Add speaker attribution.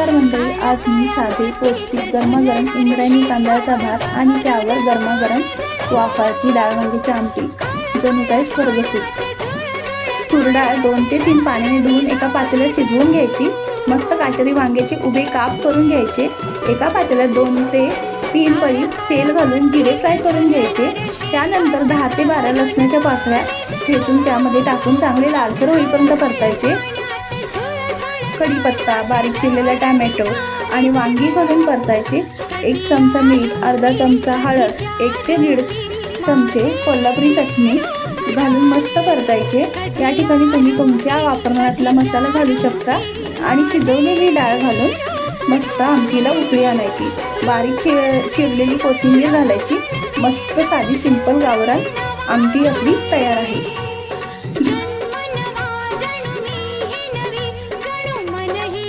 Speaker 1: नमस्कार मंडळी, आज मी साधे पौष्टिक गरमागरम इंद्रायणी तांदळाचा भात आणि त्यावर गरमागरम वाफाळती डाळ वांग्याची आमटी जणू काही स्वर्गसुख। तूर डाळ 2 ते 3 पाण्याने धुवून एका पातेल्यात शिजवून घ्यायची। मस्त काटेरी वांग्याचे उभे काप करून घ्यायचे। एका पातेल्यात 2 ते 3 पळी तेल घालून जिरे फ्राय करून घ्यायचे। त्यानंतर 10 ते 12 लसणाच्या पाकळ्या ठेचून त्यामध्ये टाकून चांगले लालसर होईपर्यंत परतायचे। कढीपत्ता, बारीक चिरलेला टोमॅटो आणि वांगी घालून परतायचे। 1 चमचा मीठ, अर्धा चमचा हळद, 1 ते 1.5 चमचे कोल्हापुरी चटणी घालून मस्त परतायचे। या ठिकाणी तुम्ही तुमच्या वापरण्यातला मसाला घालू शकता आणि शिजवलेली डाळ घालून मस्त आमटीला उकळी आणायची। बारीक चिरलेली कोथिंबीर घालायची। मस्त साधी सिंपल गावरान आमटी आपली तयार आहे।